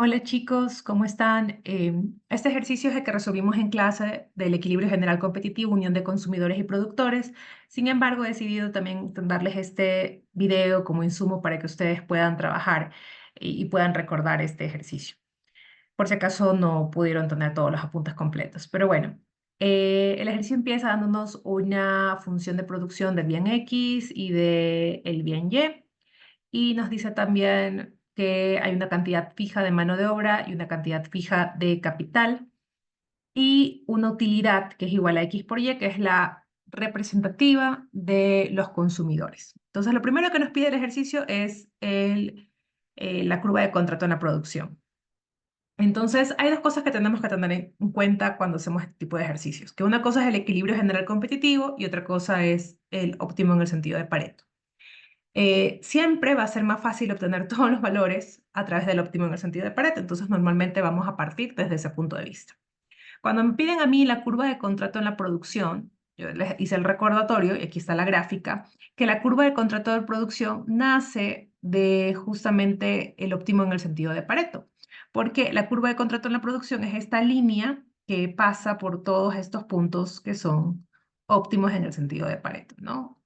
Hola chicos, ¿cómo están? Este ejercicio es el que resolvimos en clase del equilibrio general competitivo, unión de consumidores y productores. Sin embargo, he decidido también darles este video como insumo para que ustedes puedan trabajar y puedan recordar este ejercicio. Por si acaso no pudieron tener todos los apuntes completos. Pero bueno, el ejercicio empieza dándonos una función de producción del bien X y del bien Y. Y nos dice también que hay una cantidad fija de mano de obra y una cantidad fija de capital y una utilidad que es igual a X por Y, que es la representativa de los consumidores. Entonces, lo primero que nos pide el ejercicio es la curva de contrato en la producción. Entonces, hay dos cosas que tenemos que tener en cuenta cuando hacemos este tipo de ejercicios, que una cosa es el equilibrio general competitivo y otra cosa es el óptimo en el sentido de Pareto. Siempre va a ser más fácil obtener todos los valores a través del óptimo en el sentido de Pareto, entonces normalmente vamos a partir desde ese punto de vista. Cuando me piden a mí la curva de contrato en la producción, yo les hice el recordatorio, y aquí está la gráfica, que la curva de contrato de producción nace de justamente el óptimo en el sentido de Pareto, porque la curva de contrato en la producción es esta línea que pasa por todos estos puntos que son óptimos en el sentido de Pareto, ¿no?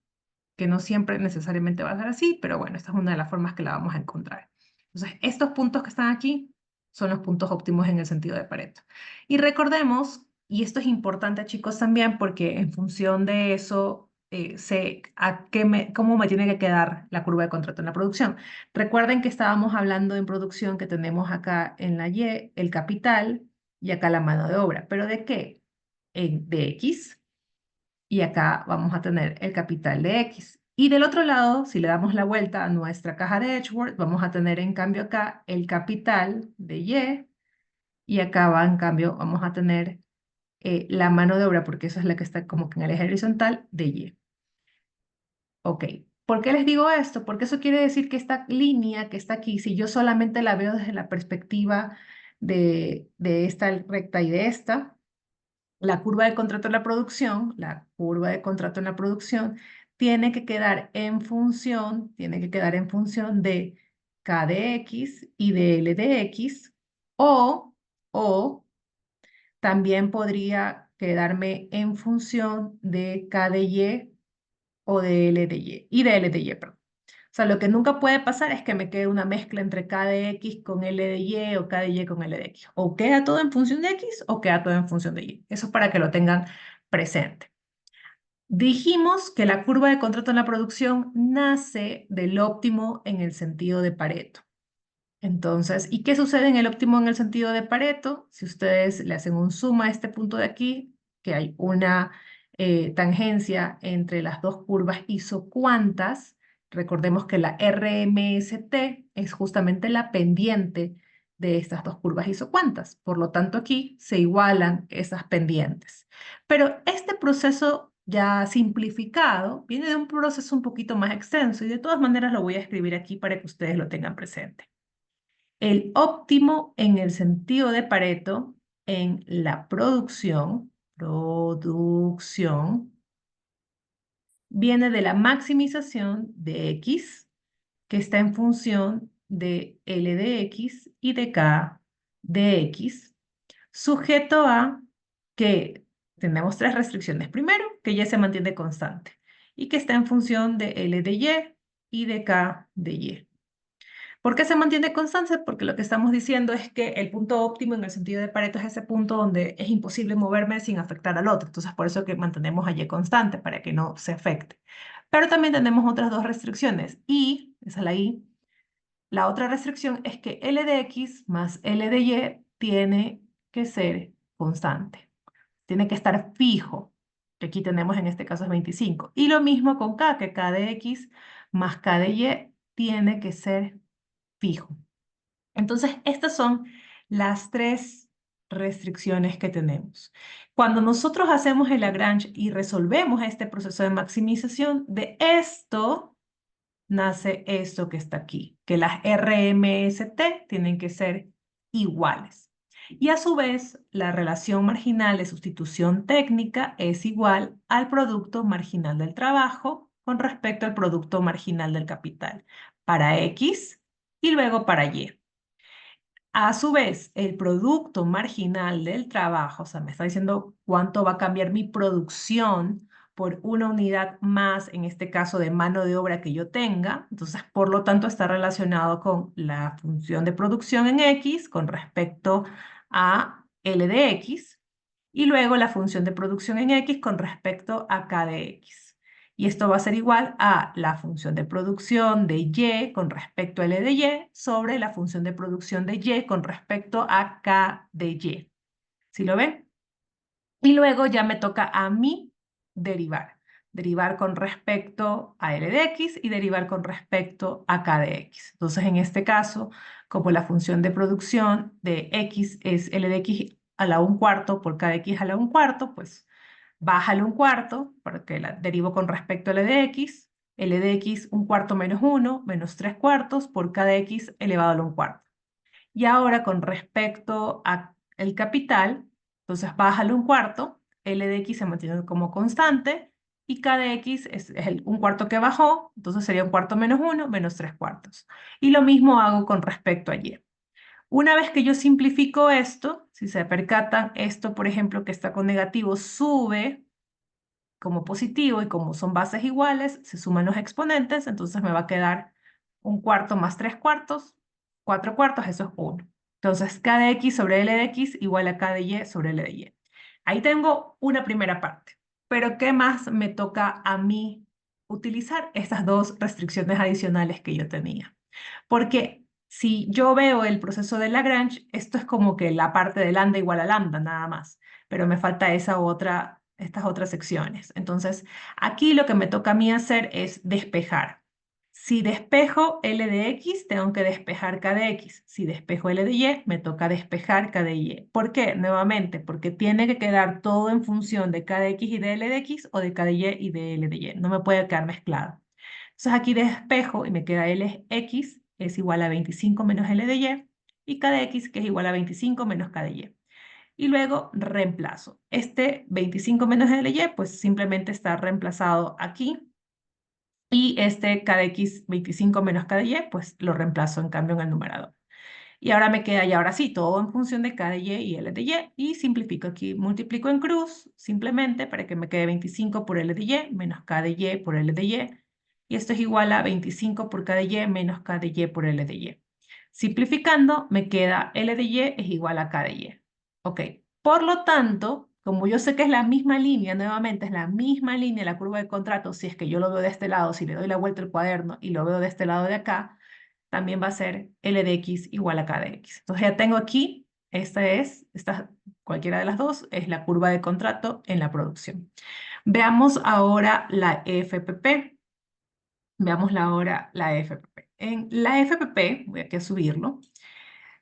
Que no siempre necesariamente va a ser así, pero bueno, esta es una de las formas que la vamos a encontrar. Entonces, estos puntos que están aquí son los puntos óptimos en el sentido de Pareto. Y recordemos, y esto es importante, chicos, también, porque en función de eso sé cómo me tiene que quedar la curva de contrato en la producción. Recuerden que estábamos hablando en producción que tenemos acá en la Y el capital y acá la mano de obra. ¿Pero de qué? De X, y acá vamos a tener el capital de X. Y del otro lado, si le damos la vuelta a nuestra caja de Edgeworth, vamos a tener en cambio acá el capital de y acá va en cambio vamos a tener la mano de obra, porque esa es la que está como que en el eje horizontal de Y. Ok. ¿Por qué les digo esto? Porque eso quiere decir que esta línea que está aquí, si yo solamente la veo desde la perspectiva de esta recta y de esta, la curva de contrato en la producción, la curva de contrato en la producción, tiene que quedar en función de K de X y de L de X, o también podría quedarme en función de K de Y o de L de Y, de L de Y, perdón. O sea, lo que nunca puede pasar es que me quede una mezcla entre K de X con L de Y o K de Y con L de X. O queda todo en función de X o queda todo en función de Y. Eso es para que lo tengan presente. Dijimos que la curva de contrato en la producción nace del óptimo en el sentido de Pareto. Entonces, ¿y qué sucede en el óptimo en el sentido de Pareto? Si ustedes le hacen un zoom a este punto de aquí, que hay una tangencia entre las dos curvas isocuantas, recordemos que la RMST es justamente la pendiente de estas dos curvas isocuantas. Por lo tanto, aquí se igualan esas pendientes. Pero este proceso ya simplificado viene de un proceso un poquito más extenso y de todas maneras lo voy a escribir aquí para que ustedes lo tengan presente. El óptimo en el sentido de Pareto en la producción, viene de la maximización de X, que está en función de L de X y de K de X, sujeto a que tenemos tres restricciones. Primero, que Y se mantiene constante y que está en función de L de y de K de Y. ¿Por qué se mantiene constante? Porque lo que estamos diciendo es que el punto óptimo en el sentido de Pareto es ese punto donde es imposible moverme sin afectar al otro. Entonces, por eso que mantenemos a Y constante, para que no se afecte. Pero también tenemos otras dos restricciones. Y, esa es la I. La otra restricción es que L de X más L de Y tiene que ser constante. Tiene que estar fijo, que aquí tenemos en este caso es 25. Y lo mismo con K, que K de X más K de Y tiene que ser fijo. Entonces, estas son las tres restricciones que tenemos. Cuando nosotros hacemos el Lagrange y resolvemos este proceso de maximización, de esto nace esto que está aquí, que las RMST tienen que ser iguales. Y a su vez, la relación marginal de sustitución técnica es igual al producto marginal del trabajo con respecto al producto marginal del capital para X y luego para Y. A su vez, el producto marginal del trabajo, o sea, me está diciendo cuánto va a cambiar mi producción por una unidad más, en este caso de mano de obra que yo tenga. Entonces, por lo tanto, está relacionado con la función de producción en X con respecto a L de X y luego la función de producción en X con respecto a K de X. Y esto va a ser igual a la función de producción de Y con respecto a L de Y sobre la función de producción de Y con respecto a K de Y. ¿Sí lo ven? Y luego ya me toca a mí derivar. Derivar con respecto a L de X y derivar con respecto a K de X. Entonces, en este caso, como la función de producción de X es L de X a la 1/4 por K de X a la 1/4, pues bájale 1/4, porque la derivo con respecto a L de X. L de X 1/4 menos 1, menos 3/4 por K de X elevado a la 1/4. Y ahora con respecto a el capital, entonces bájale 1/4, L de X se mantiene como constante y K de X es el 1/4 que bajó, entonces sería 1/4 menos 1, menos 3/4. Y lo mismo hago con respecto a Y. Una vez que yo simplifico esto, si se percatan, esto por ejemplo que está con negativo sube como positivo y como son bases iguales, se suman los exponentes, entonces me va a quedar 1/4 más 3/4, 4/4, eso es 1. Entonces, K de X sobre L de X igual a K de Y sobre L de Y. Ahí tengo una primera parte. Pero, ¿qué más me toca a mí utilizar? Estas dos restricciones adicionales que yo tenía. Porque si yo veo el proceso de Lagrange, esto es como que la parte de lambda igual a lambda, nada más. Pero me falta estas otras secciones. Entonces, aquí lo que me toca a mí hacer es despejar. Si despejo L de X, tengo que despejar K de X. Si despejo L de Y, me toca despejar K de Y. ¿Por qué? Nuevamente, porque tiene que quedar todo en función de K de X y de L de X o de K de Y y de L de Y. No me puede quedar mezclado. Entonces aquí despejo y me queda Lx es igual a 25 menos L de y K de X que es igual a 25 menos K de Y. Y luego reemplazo. Este 25 menos L de Y pues simplemente está reemplazado aquí. Y este K de X 25 menos K de Y pues lo reemplazo en cambio en el numerador. Y ahora me queda, y ahora sí, todo en función de K de Y L de Y. Y simplifico aquí, multiplico en cruz, simplemente para que me quede 25 por L de Y menos K de Y por L de Y. Y esto es igual a 25 por K de Y menos K de Y por L de Y. Simplificando, me queda L de Y es igual a K de Y. Ok, por lo tanto, como yo sé que es la misma línea, nuevamente es la misma línea la curva de contrato, si es que yo lo veo de este lado, si le doy la vuelta al cuaderno y lo veo de este lado de acá, también va a ser L de X igual a K de X. Entonces ya tengo aquí, cualquiera de las dos, es la curva de contrato en la producción. Veamos ahora la FPP. Veamos ahora la FPP. En la FPP, voy aquí a subirlo,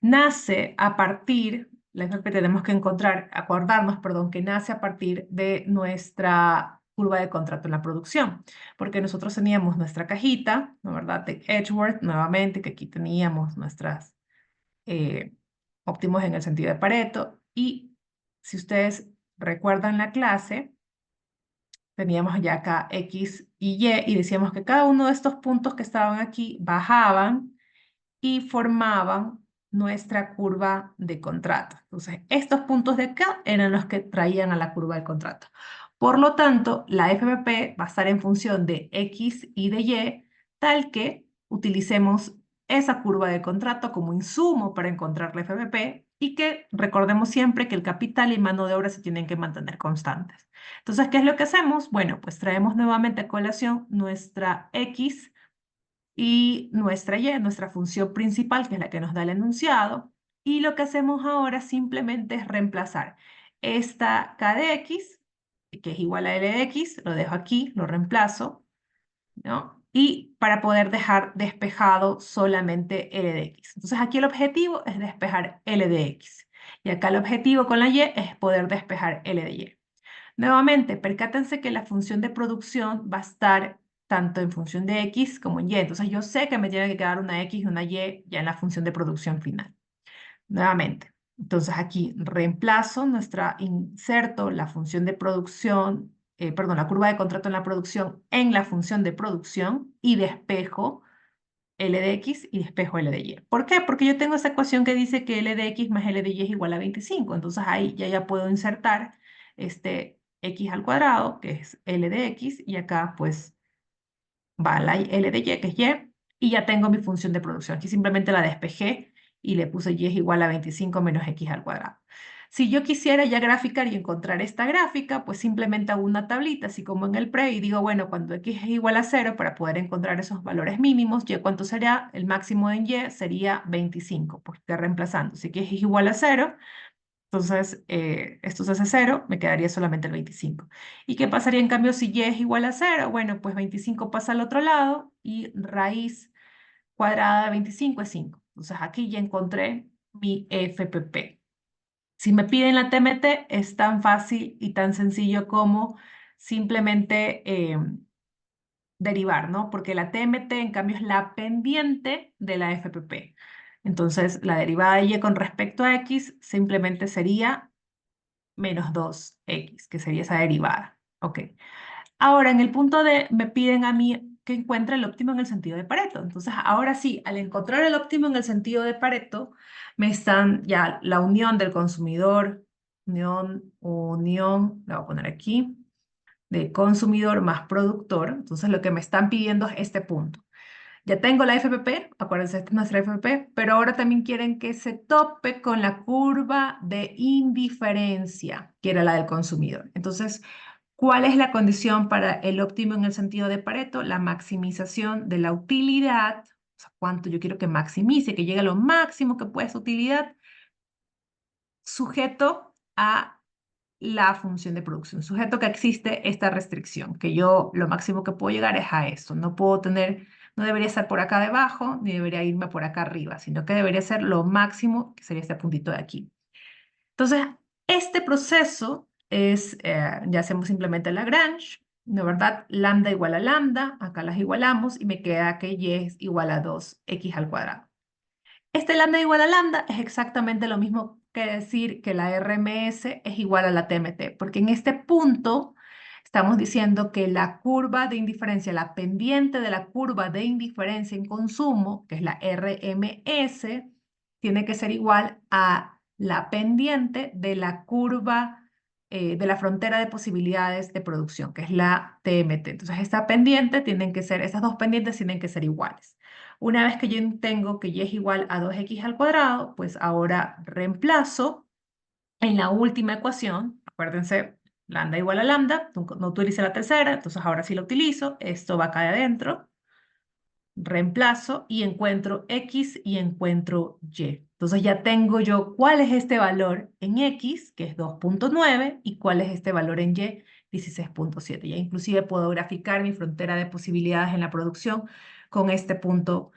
nace a partir, la FPP tenemos que acordarnos, perdón, que nace a partir de nuestra curva de contrato en la producción, porque nosotros teníamos nuestra cajita, ¿no, verdad? De Edgeworth, nuevamente, que aquí teníamos nuestras óptimos en el sentido de Pareto, y si ustedes recuerdan la clase, teníamos ya acá X y Y decíamos que cada uno de estos puntos que estaban aquí bajaban y formaban nuestra curva de contrato. Entonces, estos puntos de acá eran los que traían a la curva de contrato. Por lo tanto, la FPP va a estar en función de X y de Y, tal que utilicemos esa curva de contrato como insumo para encontrar la FPP y que recordemos siempre que el capital y mano de obra se tienen que mantener constantes. Entonces, ¿qué es lo que hacemos? Bueno, pues traemos nuevamente a colación nuestra X y nuestra Y, nuestra función principal, que es la que nos da el enunciado. Y lo que hacemos ahora simplemente es reemplazar esta K de X, que es igual a L de X, lo dejo aquí, lo reemplazo, ¿no? Y para poder dejar despejado solamente L de X. Entonces aquí el objetivo es despejar L de X. Y acá el objetivo con la Y es poder despejar L de Y. Nuevamente, percátense que la función de producción va a estar tanto en función de X como en Y. Entonces yo sé que me tiene que quedar una X y una Y ya en la función de producción final. Nuevamente, entonces aquí reemplazo inserto la función de producción, perdón, la curva de contrato en la producción en la función de producción y despejo L de X y despejo L de Y. ¿Por qué? Porque yo tengo esa ecuación que dice que L de X más L de Y es igual a 25. Entonces ahí ya puedo insertar este X al cuadrado, que es L de X, y acá pues va la L de Y, que es Y, y ya tengo mi función de producción. Aquí simplemente la despejé y le puse Y es igual a 25 menos X al cuadrado. Si yo quisiera ya graficar y encontrar esta gráfica, pues simplemente hago una tablita, así como en el pre, y digo, bueno, cuando X es igual a 0, para poder encontrar esos valores mínimos, Y cuánto sería, el máximo en Y sería 25, porque reemplazando, si X es igual a 0, entonces, esto se hace 0, me quedaría solamente el 25. ¿Y qué pasaría en cambio si y es igual a 0? Bueno, pues 25 pasa al otro lado y raíz cuadrada de 25 es 5. Entonces aquí ya encontré mi FPP. Si me piden la TMT, es tan fácil y tan sencillo como simplemente derivar, ¿no? Porque la TMT, en cambio, es la pendiente de la FPP. Entonces, la derivada de y con respecto a x simplemente sería menos 2x, que sería esa derivada. Ok. Ahora, en el punto D, me piden a mí que encuentre el óptimo en el sentido de Pareto. Entonces, ahora sí, al encontrar el óptimo en el sentido de Pareto, me están ya la unión del consumidor, unión, la voy a poner aquí, de consumidor más productor. Entonces, lo que me están pidiendo es este punto. Ya tengo la FPP, acuérdense, esta es nuestra FPP, pero ahora también quieren que se tope con la curva de indiferencia, que era la del consumidor. Entonces, ¿cuál es la condición para el óptimo en el sentido de Pareto? La maximización de la utilidad, o sea, cuánto yo quiero que maximice, que llegue a lo máximo que pueda esa utilidad, sujeto a la función de producción, sujeto que existe esta restricción, que yo lo máximo que puedo llegar es a esto, no puedo tener, no debería estar por acá debajo, ni debería irme por acá arriba, sino que debería ser lo máximo, que sería este puntito de aquí. Entonces, este proceso es, ya hacemos simplemente Lagrange, ¿no verdad? Lambda igual a lambda, acá las igualamos y me queda que y es igual a 2x al cuadrado. Este lambda igual a lambda es exactamente lo mismo que decir que la RMS es igual a la TMT, porque en este punto estamos diciendo que la curva de indiferencia, la pendiente de la curva de indiferencia en consumo, que es la RMS, tiene que ser igual a la pendiente de la curva de la frontera de posibilidades de producción, que es la TMT. Entonces, esta pendiente tienen que ser, estas dos pendientes tienen que ser iguales. Una vez que yo tengo que y es igual a 2x al cuadrado, pues ahora reemplazo en la última ecuación, acuérdense, lambda igual a lambda, no utilicé la tercera, entonces ahora sí lo utilizo, esto va acá adentro, reemplazo y encuentro x y encuentro y. Entonces ya tengo yo cuál es este valor en x, que es 2.9, y cuál es este valor en y, 16.7. Ya inclusive puedo graficar mi frontera de posibilidades en la producción con este punto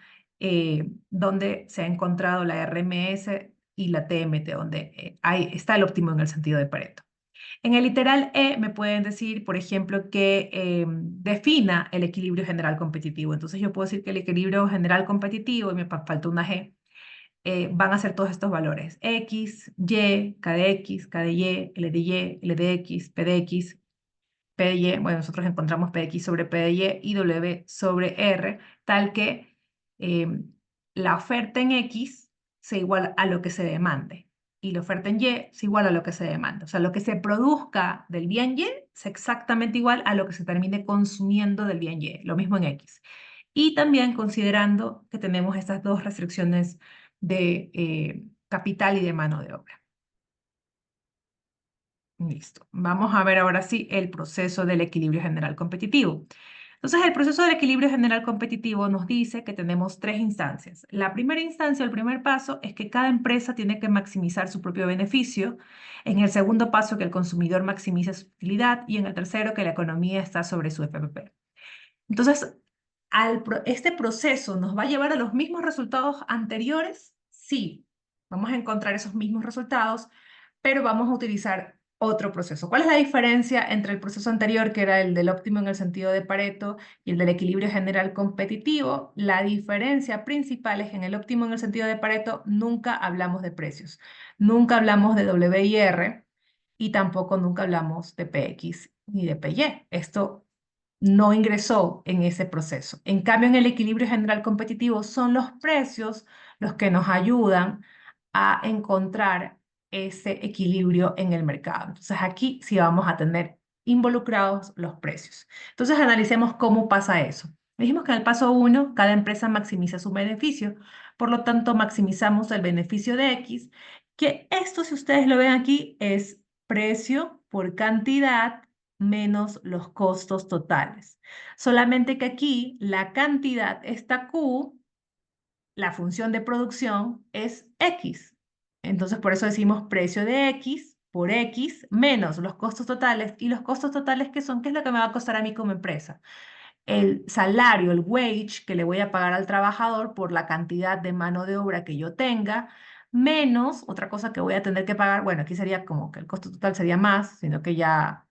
donde se ha encontrado la RMS y la TMT, donde está el óptimo en el sentido de Pareto. En el literal E me pueden decir, por ejemplo, que defina el equilibrio general competitivo. Entonces yo puedo decir que el equilibrio general competitivo, y me falta una G, van a ser todos estos valores. X, Y, K de X, K de Y, L de Y, L de X, P de X, P de Y. Bueno, nosotros encontramos P de X sobre P de Y y W sobre R, tal que eh, la oferta en X sea igual a lo que se demande y la oferta en Y es igual a lo que se demanda. O sea, lo que se produzca del bien Y es exactamente igual a lo que se termine consumiendo del bien Y, lo mismo en X. Y también considerando que tenemos estas dos restricciones de capital y de mano de obra. Listo. Vamos a ver ahora sí el proceso del equilibrio general competitivo. Entonces, el proceso del equilibrio general competitivo nos dice que tenemos tres instancias. La primera instancia, el primer paso, es que cada empresa tiene que maximizar su propio beneficio. En el segundo paso, que el consumidor maximice su utilidad. Y en el tercero, que la economía está sobre su FPP. Entonces, este proceso nos va a llevar a los mismos resultados anteriores. Sí, vamos a encontrar esos mismos resultados, pero vamos a utilizar otro proceso. ¿Cuál es la diferencia entre el proceso anterior, que era el del óptimo en el sentido de Pareto, y el del equilibrio general competitivo? La diferencia principal es que en el óptimo en el sentido de Pareto nunca hablamos de precios, nunca hablamos de WIR y tampoco nunca hablamos de PX ni de PY. Esto no ingresó en ese proceso. En cambio, en el equilibrio general competitivo son los precios los que nos ayudan a encontrar ese equilibrio en el mercado. Entonces aquí sí vamos a tener involucrados los precios. Entonces analicemos cómo pasa eso. Dijimos que en el paso 1, cada empresa maximiza su beneficio. Por lo tanto, maximizamos el beneficio de X, que esto, si ustedes lo ven aquí, es precio por cantidad menos los costos totales. Solamente que aquí la cantidad, esta Q, la función de producción es X. Entonces, por eso decimos precio de X por X menos los costos totales. ¿Y los costos totales qué son? ¿Qué es lo que me va a costar a mí como empresa? El salario, el wage que le voy a pagar al trabajador por la cantidad de mano de obra que yo tenga, menos otra cosa que voy a tener que pagar. Bueno, aquí sería como que el costo total sería más, sino que ya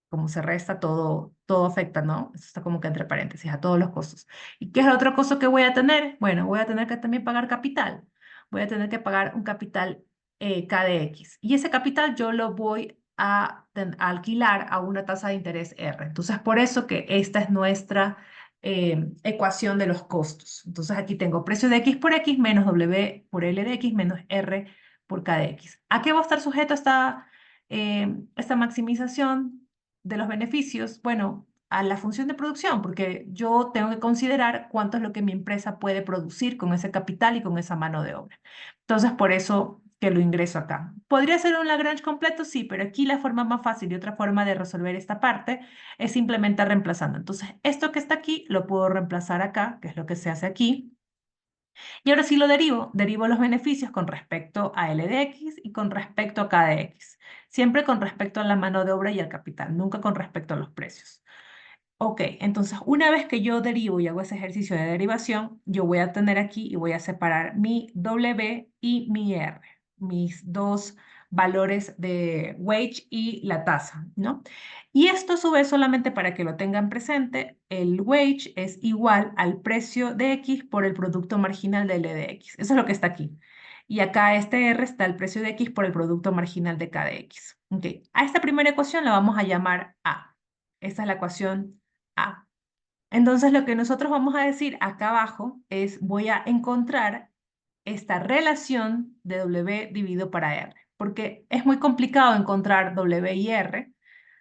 como se resta, todo afecta, ¿no? Eso está como que entre paréntesis, a todos los costos. ¿Y qué es el otro costo que voy a tener? Bueno, voy a tener que también pagar capital. Voy a tener que pagar un capital KDX. Y ese capital yo lo voy a alquilar a una tasa de interés R. Entonces, por eso que esta es nuestra ecuación de los costos. Entonces, aquí tengo precio de X por X menos W por L de X menos R por K de X. ¿A qué va a estar sujeto esta maximización de los beneficios? Bueno, a la función de producción, porque yo tengo que considerar cuánto es lo que mi empresa puede producir con ese capital y con esa mano de obra. Entonces, por eso que lo ingreso acá. ¿Podría ser un Lagrange completo? Sí, pero aquí la forma más fácil y otra forma de resolver esta parte es simplemente reemplazando. Entonces, esto que está aquí lo puedo reemplazar acá, que es lo que se hace aquí. Y ahora sí lo derivo los beneficios con respecto a L de X y con respecto a K de X. Siempre con respecto a la mano de obra y al capital, nunca con respecto a los precios. Ok, entonces una vez que yo derivo y hago ese ejercicio de derivación, yo voy a tener aquí y voy a separar mi W y mi R, mis dos valores de wage y la tasa, ¿no? Y esto a su vez, solamente para que lo tengan presente, el wage es igual al precio de X por el producto marginal de L de X. Eso es lo que está aquí. Y acá este R está el precio de X por el producto marginal de K de X. Ok, a esta primera ecuación la vamos a llamar A. Esta es la ecuación A. Entonces lo que nosotros vamos a decir acá abajo es voy a encontrar esta relación de W dividido para R, porque es muy complicado encontrar W y R,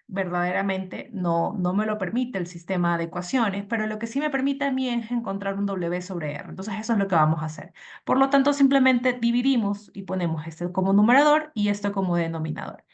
verdaderamente no me lo permite el sistema de ecuaciones, pero lo que sí me permite a mí es encontrar un W sobre R. Entonces eso es lo que vamos a hacer. Por lo tanto, simplemente dividimos y ponemos este como numerador y esto como denominador.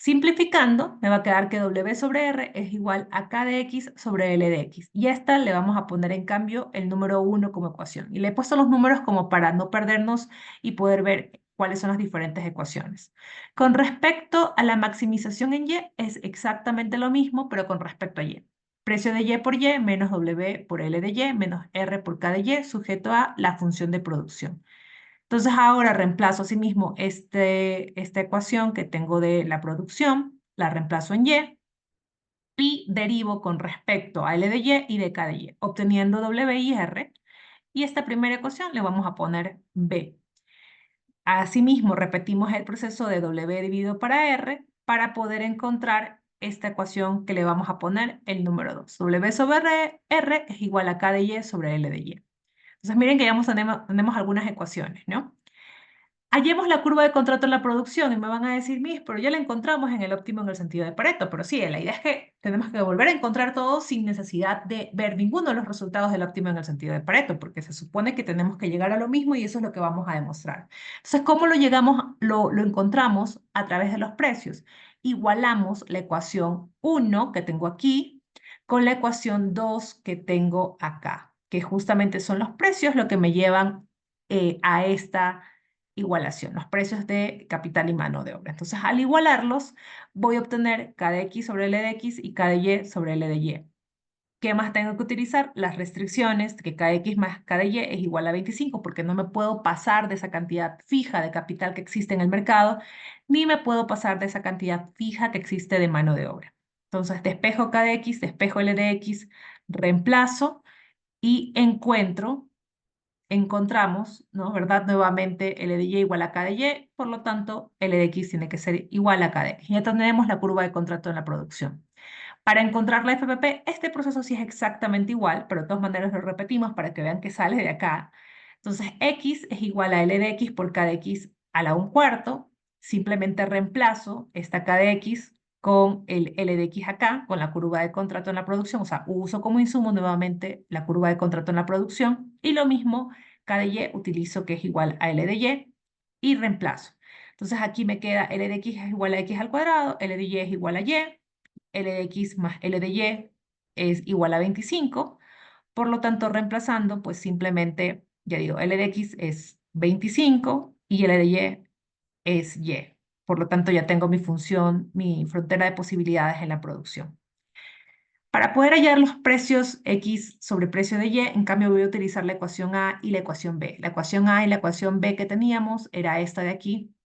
Simplificando, me va a quedar que W sobre R es igual a K de X sobre L de X. Y a esta le vamos a poner en cambio el número 1 como ecuación. Y le he puesto los números como para no perdernos y poder ver cuáles son las diferentes ecuaciones. Con respecto a la maximización en Y, es exactamente lo mismo, pero con respecto a Y. Precio de Y por Y menos W por L de Y menos R por K de Y sujeto a la función de producción. Entonces ahora reemplazo asimismo esta ecuación que tengo de la producción, la reemplazo en y derivo con respecto a L de Y de K de Y, obteniendo W y R. Y esta primera ecuación le vamos a poner B. Asimismo, repetimos el proceso de W dividido para R para poder encontrar esta ecuación que le vamos a poner el número 2. W sobre R es igual a K de Y sobre L de Y. Entonces miren que ya tenemos algunas ecuaciones, ¿no? Hallemos la curva de contrato en la producción y me van a decir, Miss, pero ya la encontramos en el óptimo en el sentido de Pareto. Pero sí, la idea es que tenemos que volver a encontrar todo sin necesidad de ver ninguno de los resultados del óptimo en el sentido de Pareto, porque se supone que tenemos que llegar a lo mismo y eso es lo que vamos a demostrar. Entonces, ¿cómo lo llegamos, lo encontramos? A través de los precios. Igualamos la ecuación 1 que tengo aquí con la ecuación 2 que tengo acá, que justamente son los precios lo que me llevan a esta igualación, los precios de capital y mano de obra. Entonces, al igualarlos, voy a obtener K de X sobre L de X y K de Y sobre L de Y. ¿Qué más tengo que utilizar? Las restricciones, que KX más K de Y es igual a 25, porque no me puedo pasar de esa cantidad fija de capital que existe en el mercado, ni me puedo pasar de esa cantidad fija que existe de mano de obra. Entonces, despejo K de X, despejo L de X, reemplazo y encontramos, ¿no? ¿Verdad? Nuevamente L de Y igual a K de Y, por lo tanto, L de X tiene que ser igual a K de X. Ya tenemos la curva de contrato en la producción. Para encontrar la FPP, este proceso sí es exactamente igual, pero de todas maneras lo repetimos para que vean que sale de acá. Entonces, X es igual a L de X por K de X a la 1/4. Simplemente reemplazo esta K de X con el L de X acá, con la curva de contrato en la producción. O sea, uso como insumo nuevamente la curva de contrato en la producción. Y lo mismo, K de Y utilizo que es igual a L de Y y reemplazo. Entonces, aquí me queda L de X es igual a X al cuadrado, L de Y es igual a Y. L de X más L de Y es igual a 25. Por lo tanto, reemplazando, pues simplemente, ya digo, L de X es 25 y L de Y es Y. Por lo tanto, ya tengo mi función, mi frontera de posibilidades en la producción. Para poder hallar los precios X sobre precio de Y, en cambio voy a utilizar la ecuación A y la ecuación B. La ecuación A y la ecuación B que teníamos era esta de aquí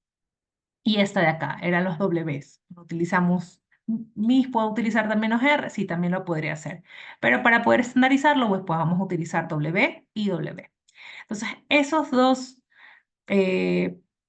y esta de acá, eran los Ws. Utilizamos mis, ¿puedo utilizar también los R? Sí, también lo podría hacer. Pero para poder estandarizarlo, pues vamos a utilizar W y W. Entonces, esos dos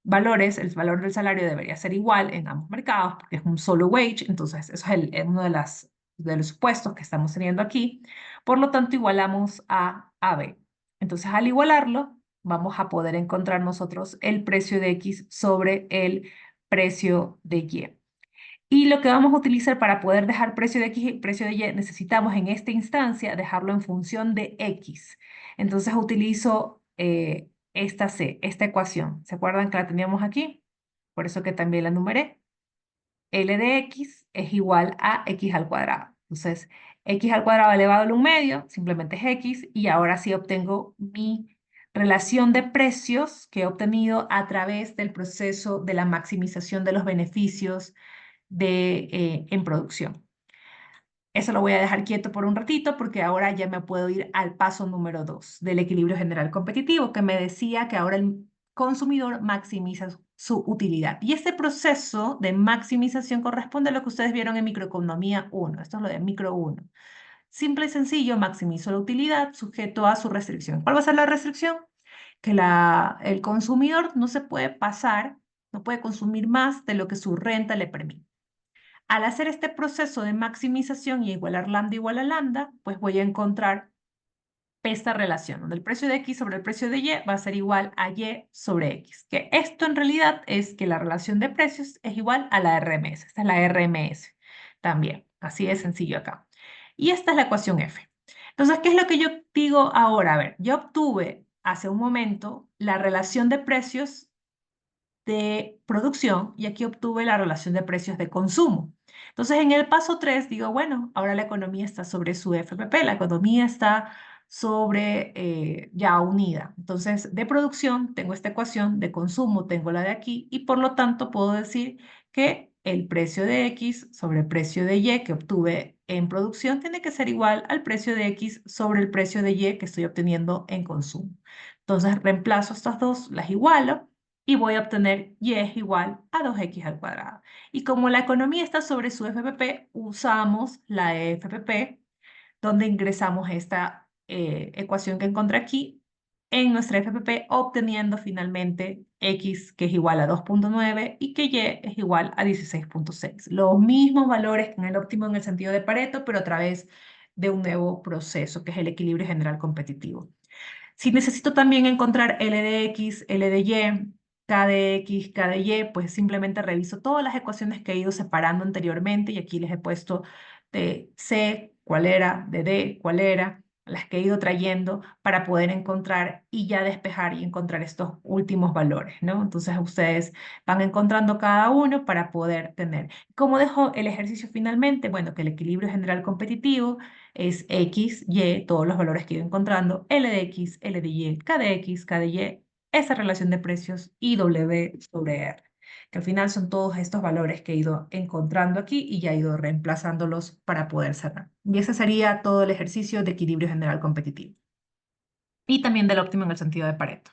valores, el valor del salario debería ser igual en ambos mercados, porque es un solo wage. Entonces, eso es uno de los supuestos que estamos teniendo aquí. Por lo tanto, igualamos a B. Entonces, al igualarlo, vamos a poder encontrar nosotros el precio de X sobre el precio de Y. Y lo que vamos a utilizar para poder dejar precio de X y precio de Y, necesitamos en esta instancia dejarlo en función de X. Entonces utilizo esta ecuación. ¿Se acuerdan que la teníamos aquí? Por eso que también la numeré. L de X es igual a X al cuadrado. Entonces, X al cuadrado elevado al 1/2 simplemente es X, y ahora sí obtengo mi relación de precios que he obtenido a través del proceso de la maximización de los beneficios en producción. Eso lo voy a dejar quieto por un ratito porque ahora ya me puedo ir al paso número 2 del equilibrio general competitivo, que me decía que ahora el consumidor maximiza su utilidad. Y este proceso de maximización corresponde a lo que ustedes vieron en microeconomía 1. Esto es lo de micro 1. Simple y sencillo, maximizo la utilidad sujeto a su restricción. ¿Cuál va a ser la restricción? Que el consumidor no se puede pasar, no puede consumir más de lo que su renta le permite. Al hacer este proceso de maximización y igualar lambda igual a lambda, pues voy a encontrar esta relación, donde el precio de X sobre el precio de Y va a ser igual a Y sobre X. Que esto en realidad es que la relación de precios es igual a la RMS. Esta es la RMS también. Así de sencillo acá. Y esta es la ecuación F. Entonces, ¿qué es lo que yo digo ahora? A ver, yo obtuve hace un momento la relación de precios de producción y aquí obtuve la relación de precios de consumo. Entonces, en el paso 3 digo, bueno, ahora la economía está sobre su FPP, la economía está sobre ya unida. Entonces, de producción tengo esta ecuación, de consumo tengo la de aquí y por lo tanto puedo decir que el precio de X sobre el precio de Y que obtuve en producción tiene que ser igual al precio de X sobre el precio de Y que estoy obteniendo en consumo. Entonces, reemplazo estas dos, las igualo y voy a obtener Y es igual a 2X al cuadrado. Y como la economía está sobre su FPP, usamos la FPP, donde ingresamos esta ecuación que encontré aquí en nuestra FPP, obteniendo finalmente X, que es igual a 2,9 y que Y es igual a 16,6. Los mismos valores que en el óptimo en el sentido de Pareto, pero a través de un nuevo proceso, que es el equilibrio general competitivo. Si necesito también encontrar L de X, L de Y, K de X, K de Y, pues simplemente reviso todas las ecuaciones que he ido separando anteriormente y aquí les he puesto de C, cuál era, de D, cuál era, las que he ido trayendo para poder encontrar y ya despejar y encontrar estos últimos valores, ¿no? Entonces ustedes van encontrando cada uno para poder tener. ¿Cómo dejo el ejercicio finalmente? Bueno, que el equilibrio general competitivo es X, Y, todos los valores que he ido encontrando, L de X, L de Y, K de X, K de Y, esa relación de precios y W sobre R, que al final son todos estos valores que he ido encontrando aquí y ya he ido reemplazándolos para poder cerrar. Y ese sería todo el ejercicio de equilibrio general competitivo. Y también del óptimo en el sentido de Pareto.